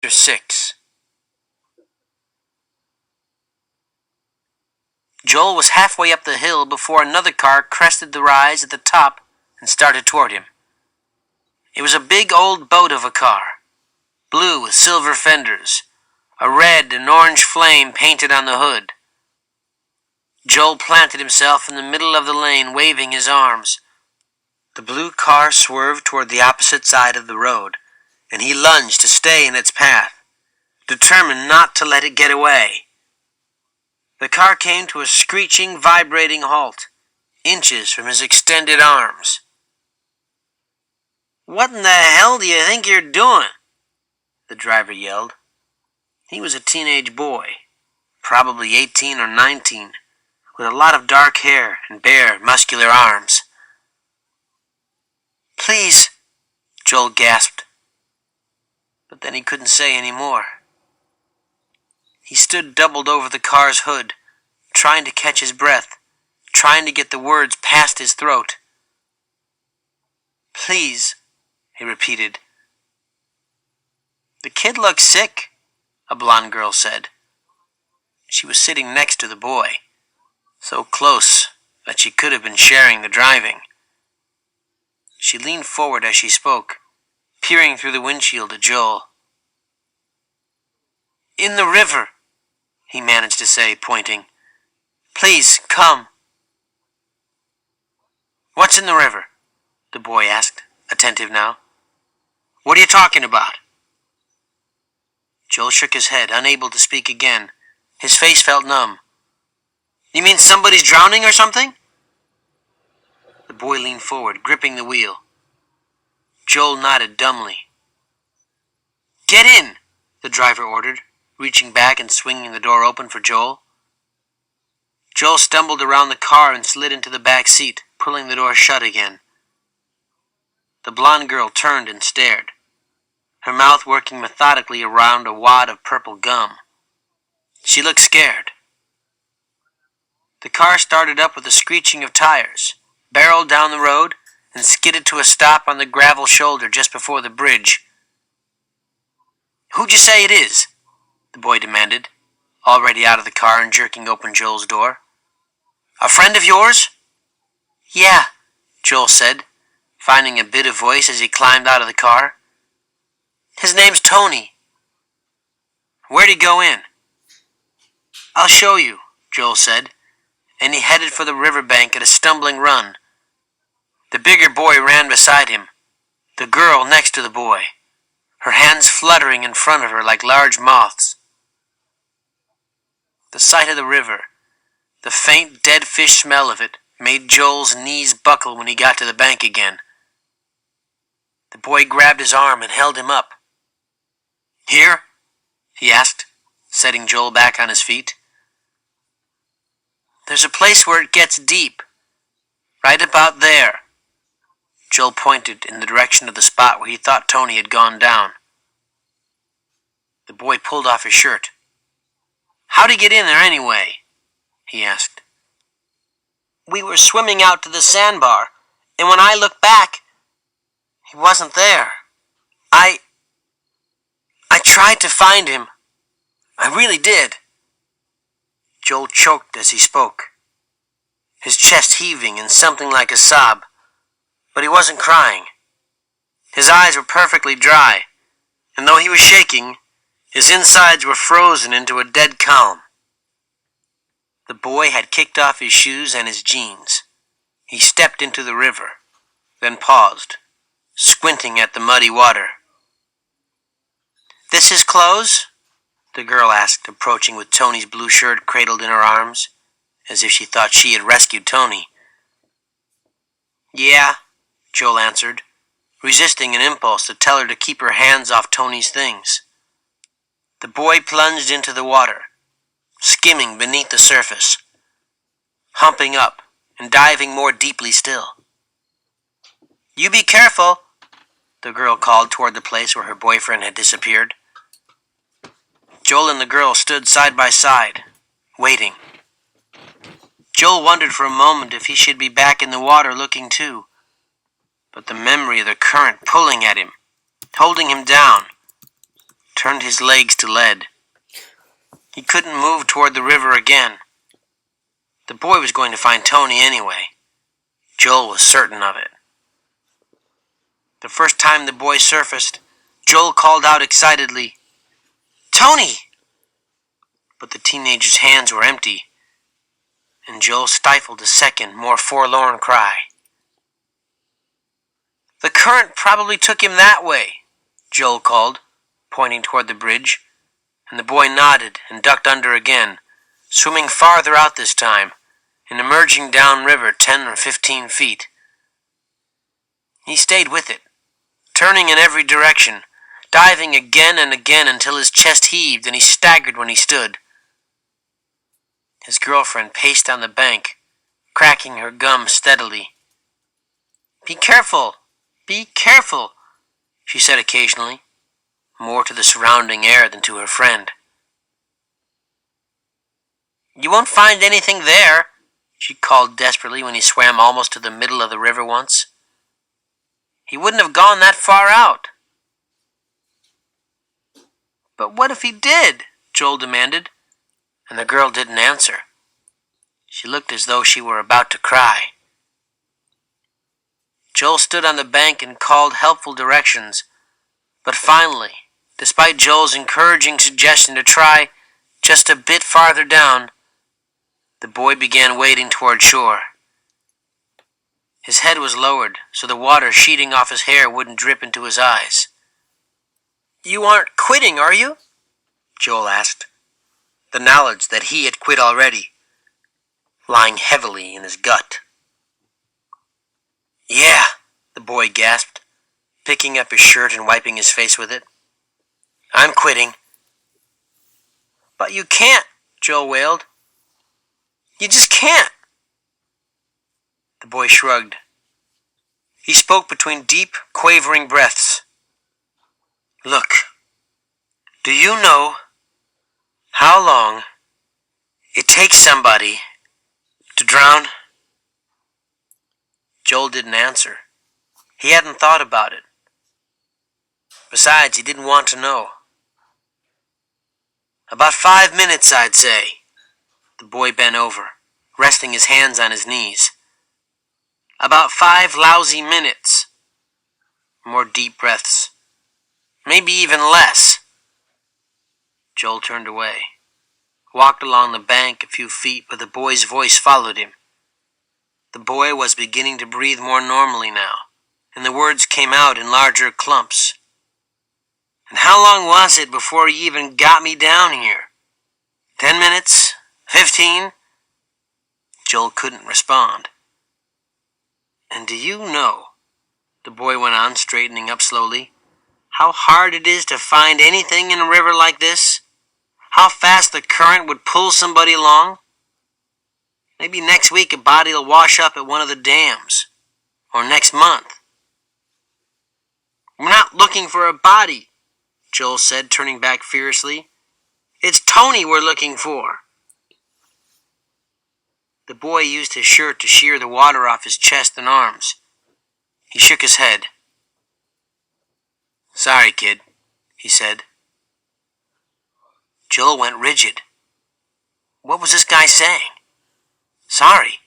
Chapter 6. Joel was halfway up the hill before another car crested the rise at the top and started toward him. It was a big old boat of a car, blue with silver fenders, a red and orange flame painted on the hood. Joel planted himself in the middle of the lane, waving his arms. The blue car swerved toward the opposite side of the road, and he lunged to stay in its path, determined not to let it get away. The car came to a screeching, vibrating halt, inches from his extended arms. "What in the hell do you think you're doing?" the driver yelled. He was a teenage boy, probably 18 or 19, with a lot of dark hair and bare, muscular arms. "Please," Joel gasped. But then he couldn't say any more. He stood doubled over the car's hood, trying to catch his breath, trying to get the words past his throat. "Please," he repeated. "The kid looks sick," a blonde girl said. She was sitting next to the boy, so close that she could have been sharing the driving. She leaned forward as she spoke, peering through the windshield at Joel. "In the river," he managed to say, pointing. "Please, come." "What's in the river?" the boy asked, attentive now. "What are you talking about?" Joel shook his head, unable to speak again. His face felt numb. "You mean somebody's drowning or something?" The boy leaned forward, gripping the wheel. Joel nodded dumbly. "Get in," the driver ordered, reaching back and swinging the door open for Joel. Joel stumbled around the car and slid into the back seat, pulling the door shut again. The blonde girl turned and stared, her mouth working methodically around a wad of purple gum. She looked scared. The car started up with a screeching of tires, barreled down the road, and skidded to a stop on the gravel shoulder just before the bridge. "Who'd you say it is?" the boy demanded, already out of the car and jerking open Joel's door. "A friend of yours?" "Yeah," Joel said, finding a bit of voice as he climbed out of the car. "His name's Tony." "Where'd he go in?" "I'll show you," Joel said, and he headed for the riverbank at a stumbling run. The bigger boy ran beside him, the girl next to the boy, her hands fluttering in front of her like large moths. The sight of the river, the faint dead fish smell of it, made Joel's knees buckle when he got to the bank again. The boy grabbed his arm and held him up. "Here?" he asked, setting Joel back on his feet. "There's a place where it gets deep, right about there." Joel pointed in the direction of the spot where he thought Tony had gone down. The boy pulled off his shirt. "How'd he get in there anyway?" he asked. "We were swimming out to the sandbar, and when I looked back, he wasn't there. I tried to find him. I really did." Joel choked as he spoke, his chest heaving in something like a sob, but he wasn't crying. His eyes were perfectly dry, and though he was shaking, his insides were frozen into a dead calm. The boy had kicked off his shoes and his jeans. He stepped into the river, then paused, squinting at the muddy water. "This his clothes?" the girl asked, approaching with Tony's blue shirt cradled in her arms, as if she thought she had rescued Tony. "Yeah," Joel answered, resisting an impulse to tell her to keep her hands off Tony's things. The boy plunged into the water, skimming beneath the surface, humping up and diving more deeply still. "You be careful," the girl called toward the place where her boyfriend had disappeared. Joel and the girl stood side by side, waiting. Joel wondered for a moment if he should be back in the water looking too, but the memory of the current pulling at him, holding him down, turned his legs to lead. He couldn't move toward the river again. The boy was going to find Tony anyway. Joel was certain of it. The first time the boy surfaced, Joel called out excitedly, "Tony!" But the teenager's hands were empty, and Joel stifled a second, more forlorn cry. "The current probably took him that way," Joel called, pointing toward the bridge, and the boy nodded and ducked under again, swimming farther out this time, and emerging downriver 10 or 15 feet. He stayed with it, turning in every direction, diving again and again until his chest heaved and he staggered when he stood. His girlfriend paced down the bank, cracking her gum steadily. "Be careful! Be careful!" she said occasionally, more to the surrounding air than to her friend. "You won't find anything there," she called desperately when he swam almost to the middle of the river once. "He wouldn't have gone that far out." "But what if he did?" Joel demanded, and the girl didn't answer. She looked as though she were about to cry. Joel stood on the bank and called helpful directions, but finally, despite Joel's encouraging suggestion to try just a bit farther down, the boy began wading toward shore. His head was lowered, so the water sheeting off his hair wouldn't drip into his eyes. "You aren't quitting, are you?" Joel asked, the knowledge that he had quit already lying heavily in his gut. "Yeah," the boy gasped, picking up his shirt and wiping his face with it. "I'm quitting." "But you can't," Joel wailed. "You just can't." The boy shrugged. He spoke between deep, quavering breaths. "Look, do you know how long it takes somebody to drown?" Joel didn't answer. He hadn't thought about it. Besides, he didn't want to know. "About 5 minutes, I'd say." The boy bent over, resting his hands on his knees. "About 5 lousy minutes." More deep breaths. "Maybe even less." Joel turned away, walked along the bank a few feet, but the boy's voice followed him. The boy was beginning to breathe more normally now, and the words came out in larger clumps. "And how long was it before you even got me down here? 10 minutes? 15? Joel couldn't respond. "And do you know," the boy went on, straightening up slowly, "how hard it is to find anything in a river like this? How fast the current would pull somebody along? Maybe next week a body will wash up at one of the dams. Or next month." "We're not looking for a body," Joel said, turning back fiercely. "It's Tony we're looking for." The boy used his shirt to shear the water off his chest and arms. He shook his head. "Sorry, kid," he said. Joel went rigid. What was this guy saying? Sorry?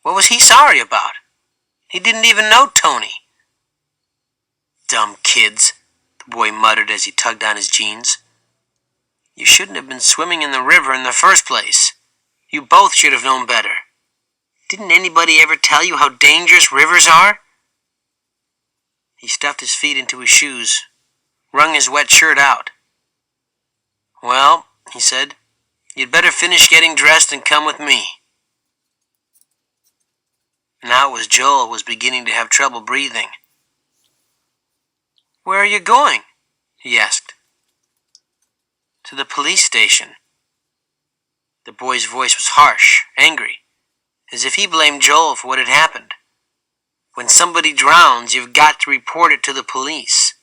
What was he sorry about? He didn't even know Tony. "Dumb kids," the boy muttered as he tugged on his jeans. "You shouldn't have been swimming in the river in the first place. You both should have known better. Didn't anybody ever tell you how dangerous rivers are?" He stuffed his feet into his shoes, wrung his wet shirt out. "Well," he said, "you'd better finish getting dressed and come with me." Now it was Joel who was beginning to have trouble breathing. "Where are you going?" he asked. "To the police station." The boy's voice was harsh, angry, as if he blamed Joel for what had happened. When somebody drowns, you've got to report it to the police.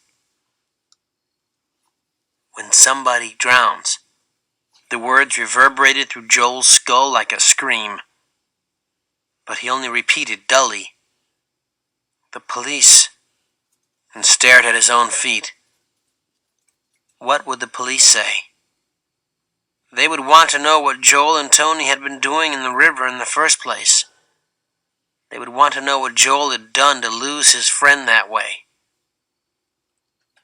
When somebody drowns. The words reverberated through Joel's skull like a scream. But he only repeated dully, "The police," and stared at his own feet. What would the police say? They would want to know what Joel and Tony had been doing in the river in the first place. They would want to know what Joel had done to lose his friend that way.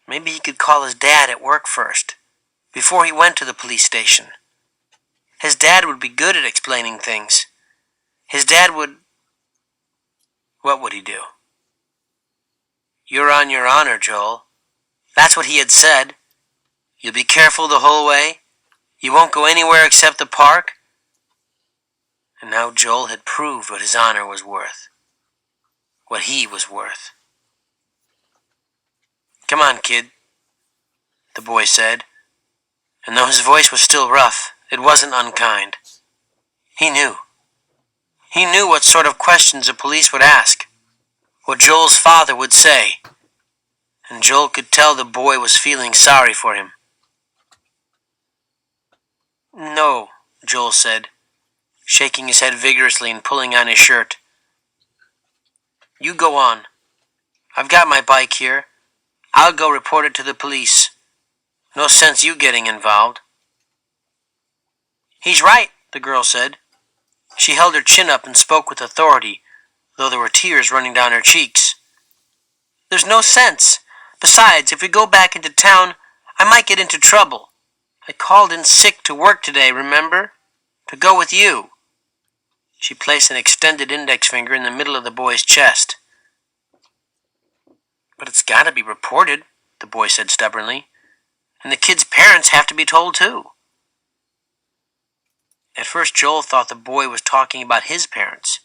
Maybe he could call his dad at work first, before he went to the police station. His dad would be good at explaining things. His dad would... What would he do? "You're on your honor, Joel." That's what he had said. "You'll be careful the whole way? You won't go anywhere except the park?" And now Joel had proved what his honor was worth. What he was worth. "Come on, kid," the boy said. And though his voice was still rough, it wasn't unkind. He knew. He knew what sort of questions the police would ask, what Joel's father would say, and Joel could tell the boy was feeling sorry for him. "No," Joel said, shaking his head vigorously and pulling on his shirt. "You go on. I've got my bike here. I'll go report it to the police. No sense you getting involved." "He's right," the girl said. She held her chin up and spoke with authority, though there were tears running down her cheeks. "There's no sense. Besides, if we go back into town, I might get into trouble. I called in sick to work today, remember? To go with you." She placed an extended index finger in the middle of the boy's chest. "But it's got to be reported," the boy said stubbornly. "And the kid's parents have to be told too." At first Joel thought the boy was talking about his parents,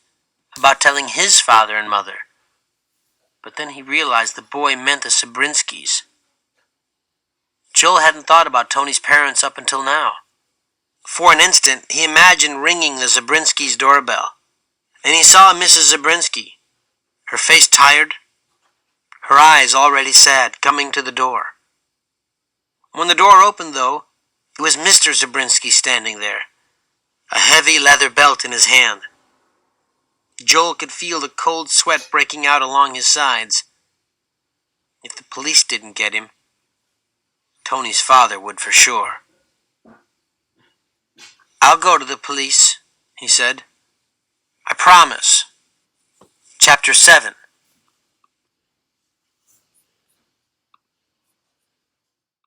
about telling his father and mother. But then he realized the boy meant the Zabrinskys. Joel hadn't thought about Tony's parents up until now. For an instant, he imagined ringing the Zabrinskys' doorbell, and he saw Mrs. Zabrinsky, her face tired, her eyes already sad, coming to the door. When the door opened, though, it was Mr. Zabrinsky standing there, a heavy leather belt in his hand. Joel could feel the cold sweat breaking out along his sides. If the police didn't get him, Tony's father would for sure. "I'll go to the police," he said. "I promise." Chapter 7.